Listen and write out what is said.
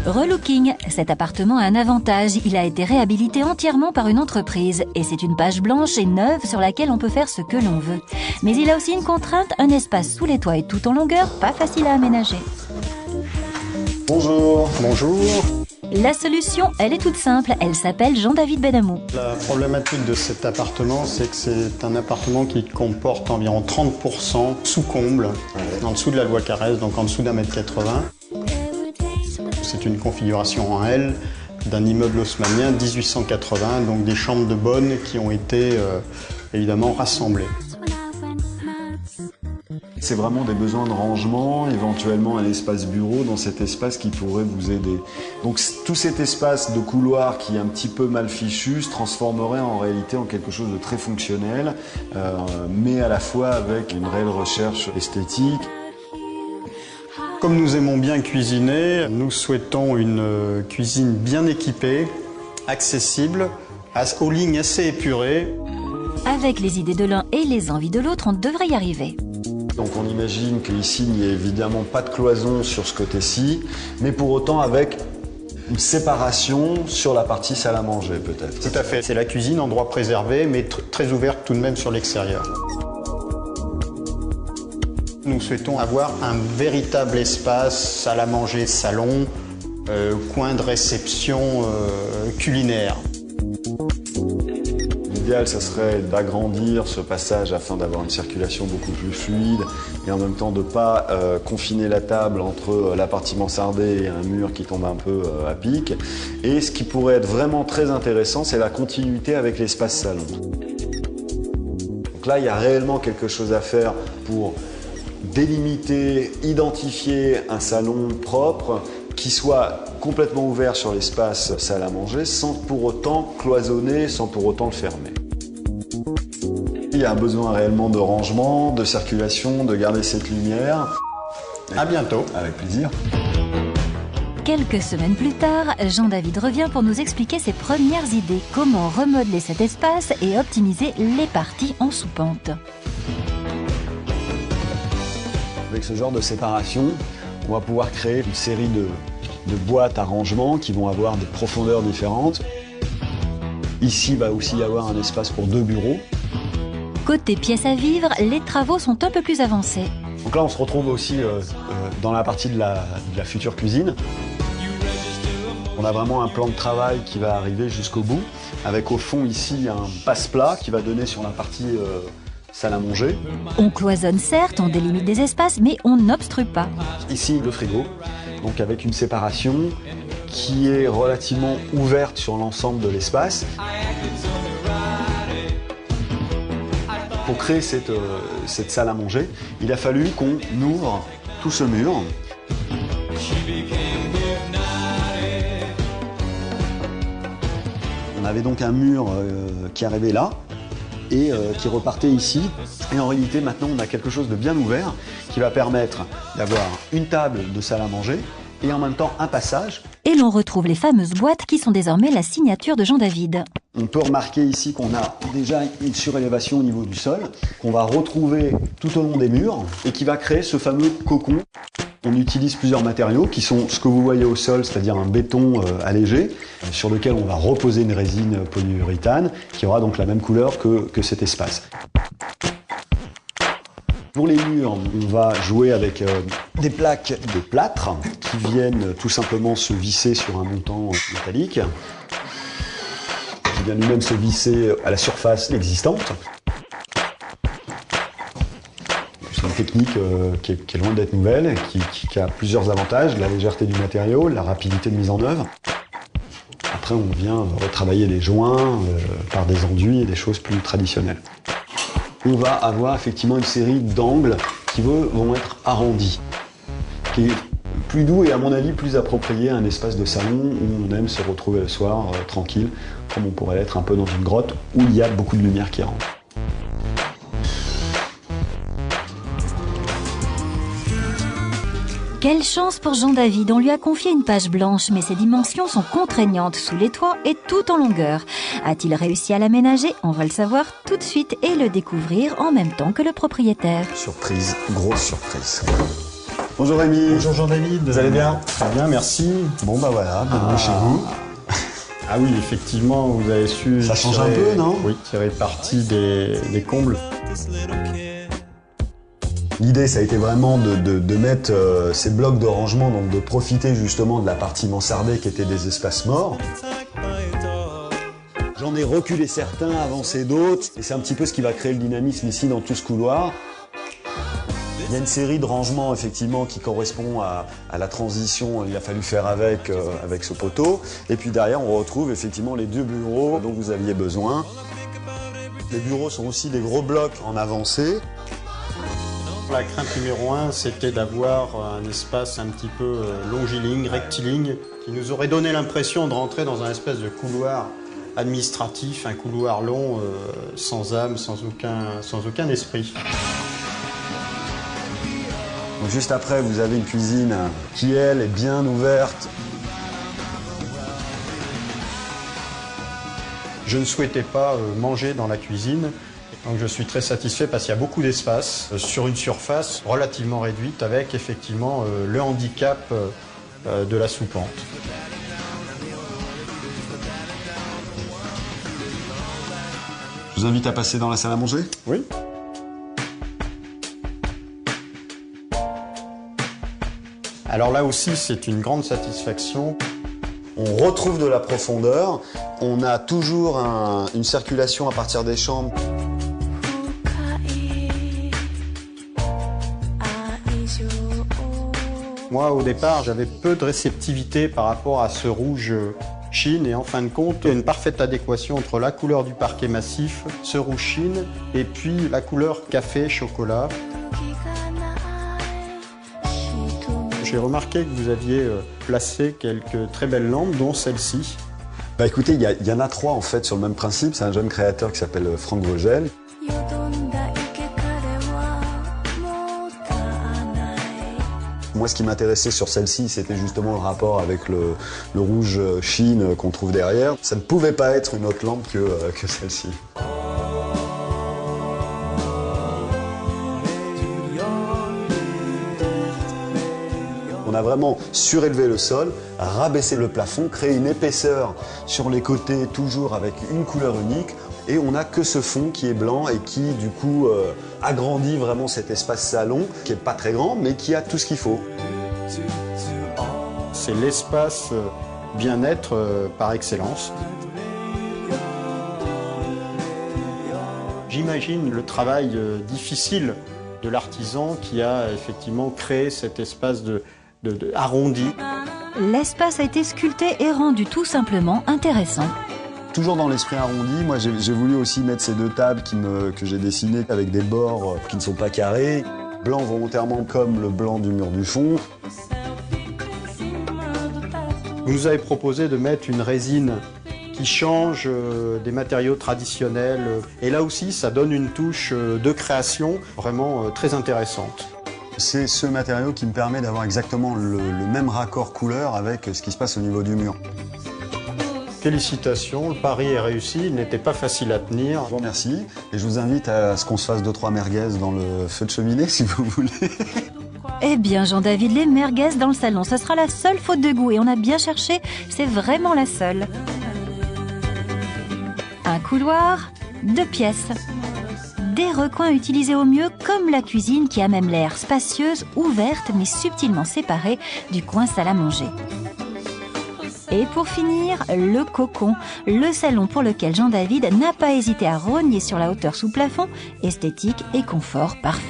Relooking. Cet appartement a un avantage, il a été réhabilité entièrement par une entreprise et c'est une page blanche et neuve sur laquelle on peut faire ce que l'on veut. Mais il a aussi une contrainte, un espace sous les toits et tout en longueur, pas facile à aménager. Bonjour. Bonjour. La solution, elle est toute simple, elle s'appelle Jean-David Benamou. La problématique de cet appartement, c'est que c'est un appartement qui comporte environ 30% sous comble, en dessous de la loi Carrez, donc en dessous d'1,80 m. C'est une configuration en L d'un immeuble haussmannien 1880, donc des chambres de bonne qui ont été évidemment rassemblées. C'est vraiment des besoins de rangement, éventuellement un espace bureau dans cet espace qui pourrait vous aider. Donc tout cet espace de couloir qui est un petit peu mal fichu se transformerait en réalité en quelque chose de très fonctionnel, mais à la fois avec une réelle recherche esthétique. Comme nous aimons bien cuisiner, nous souhaitons une cuisine bien équipée, accessible, aux lignes assez épurées. Avec les idées de l'un et les envies de l'autre, on devrait y arriver. Donc on imagine qu'ici, il n'y a évidemment pas de cloison sur ce côté-ci, mais pour autant avec une séparation sur la partie salle à manger peut-être. Tout à fait. C'est la cuisine, endroit préservé, mais très ouverte tout de même sur l'extérieur. Nous souhaitons avoir un véritable espace, salle à manger, salon, coin de réception culinaire. L'idéal, ça serait d'agrandir ce passage afin d'avoir une circulation beaucoup plus fluide et en même temps de ne pas confiner la table entre la partie mansardée et un mur qui tombe un peu à pic. Et ce qui pourrait être vraiment très intéressant, c'est la continuité avec l'espace salon. Donc là, il y a réellement quelque chose à faire pour délimiter, identifier un salon propre qui soit complètement ouvert sur l'espace salle à manger sans pour autant cloisonner, sans pour autant le fermer. Il y a un besoin réellement de rangement, de circulation, de garder cette lumière. À bientôt. Avec plaisir. Quelques semaines plus tard, Jean-David revient pour nous expliquer ses premières idées, comment remodeler cet espace et optimiser les parties en sous-pente. Avec ce genre de séparation, on va pouvoir créer une série de boîtes à rangement qui vont avoir des profondeurs différentes. Ici, il va aussi y avoir un espace pour 2 bureaux. Côté pièces à vivre, les travaux sont un peu plus avancés. Donc là, on se retrouve aussi dans la partie de la future cuisine. On a vraiment un plan de travail qui va arriver jusqu'au bout, avec au fond ici un passe-plat qui va donner sur la partie salle à manger. On cloisonne certes, on délimite des espaces, mais on n'obstrue pas. Ici, le frigo, donc avec une séparation qui est relativement ouverte sur l'ensemble de l'espace. Pour créer cette salle à manger, il a fallu qu'on ouvre tout ce mur. On avait donc un mur qui arrivait là et qui repartait ici. Et en réalité, maintenant, on a quelque chose de bien ouvert qui va permettre d'avoir une table de salle à manger et en même temps un passage. Et l'on retrouve les fameuses boîtes qui sont désormais la signature de Jean-David. On peut remarquer ici qu'on a déjà une surélévation au niveau du sol, qu'on va retrouver tout au long des murs et qui va créer ce fameux cocon. On utilise plusieurs matériaux qui sont ce que vous voyez au sol, c'est-à-dire un béton allégé, sur lequel on va reposer une résine polyuréthane qui aura donc la même couleur que cet espace. Pour les murs, on va jouer avec des plaques de plâtre qui viennent tout simplement se visser sur un montant métallique, qui vient lui-même se visser à la surface existante. C'est une technique qui est loin d'être nouvelle, qui a plusieurs avantages, la légèreté du matériau, la rapidité de mise en œuvre. Après, on vient retravailler les joints par des enduits et des choses plus traditionnelles. On va avoir effectivement une série d'angles qui vont être arrondis, qui est plus doux et à mon avis plus approprié à un espace de salon où on aime se retrouver le soir tranquille, comme on pourrait l'être un peu dans une grotte où il y a beaucoup de lumière qui rentre. Quelle chance pour Jean-David, on lui a confié une page blanche, mais ses dimensions sont contraignantes sous les toits et tout en longueur. A-t-il réussi à l'aménager? On va le savoir tout de suite et le découvrir en même temps que le propriétaire. Surprise, grosse surprise. Bonjour Rémi. Bonjour Jean-David. Vous allez bien? Très bien, merci. Bon bah voilà, bienvenue chez vous. Ah oui, effectivement, vous avez su... Ça change un peu, non? Oui, tirer parti des combles. L'idée, ça a été vraiment de mettre ces blocs de rangement, donc de profiter justement de la partie mansardée qui était des espaces morts. J'en ai reculé certains, avancé d'autres, et c'est un petit peu ce qui va créer le dynamisme ici dans tout ce couloir. Il y a une série de rangements effectivement qui correspond à la transition qu'il a fallu faire avec ce poteau. Et puis derrière, on retrouve effectivement les 2 bureaux dont vous aviez besoin. Les bureaux sont aussi des gros blocs en avancée. La crainte numéro 1, c'était d'avoir un espace un petit peu longiligne, rectiligne, qui nous aurait donné l'impression de rentrer dans un espèce de couloir administratif, un couloir long, sans âme, sans aucun esprit. Donc juste après, vous avez une cuisine qui, elle, est bien ouverte. Je ne souhaitais pas manger dans la cuisine, donc je suis très satisfait parce qu'il y a beaucoup d'espace sur une surface relativement réduite avec effectivement le handicap de la soupente. Je vous invite à passer dans la salle à manger. Oui. Alors là aussi, c'est une grande satisfaction. On retrouve de la profondeur. On a toujours une circulation à partir des chambres. Moi, au départ, j'avais peu de réceptivité par rapport à ce rouge chine et en fin de compte, il y a une parfaite adéquation entre la couleur du parquet massif, ce rouge chine, et puis la couleur café-chocolat. J'ai remarqué que vous aviez placé quelques très belles lampes, dont celle-ci. Bah écoutez, il y en a 3 en fait sur le même principe. C'est un jeune créateur qui s'appelle Franck Vogel. Moi, ce qui m'intéressait sur celle-ci, c'était justement le rapport avec le rouge chine qu'on trouve derrière. Ça ne pouvait pas être une autre lampe que celle-ci. On a vraiment surélevé le sol, rabaissé le plafond, créé une épaisseur sur les côtés, toujours avec une couleur unique. Et on n'a que ce fond qui est blanc et qui, du coup, agrandit vraiment cet espace salon, qui n'est pas très grand, mais qui a tout ce qu'il faut. C'est l'espace bien-être par excellence. J'imagine le travail difficile de l'artisan qui a effectivement créé cet espace arrondi. L'espace a été sculpté et rendu tout simplement intéressant. Toujours dans l'esprit arrondi, moi j'ai voulu aussi mettre ces 2 tables que j'ai dessinées avec des bords qui ne sont pas carrés, blanc volontairement comme le blanc du mur du fond. Vous nous avez proposé de mettre une résine qui change des matériaux traditionnels. Et là aussi, ça donne une touche de création vraiment très intéressante. C'est ce matériau qui me permet d'avoir exactement le même raccord couleur avec ce qui se passe au niveau du mur. Félicitations, le pari est réussi, il n'était pas facile à tenir. Je vous remercie et je vous invite à ce qu'on se fasse 2-3 merguez dans le feu de cheminée si vous voulez. Eh bien, Jean-David, les merguez dans le salon, ce sera la seule faute de goût et on a bien cherché, c'est vraiment la seule. Un couloir, 2 pièces. Des recoins utilisés au mieux comme la cuisine qui a même l'air spacieuse, ouverte mais subtilement séparée du coin salle à manger. Et pour finir, le cocon, le salon pour lequel Jean-David n'a pas hésité à rogner sur la hauteur sous plafond, esthétique et confort parfait.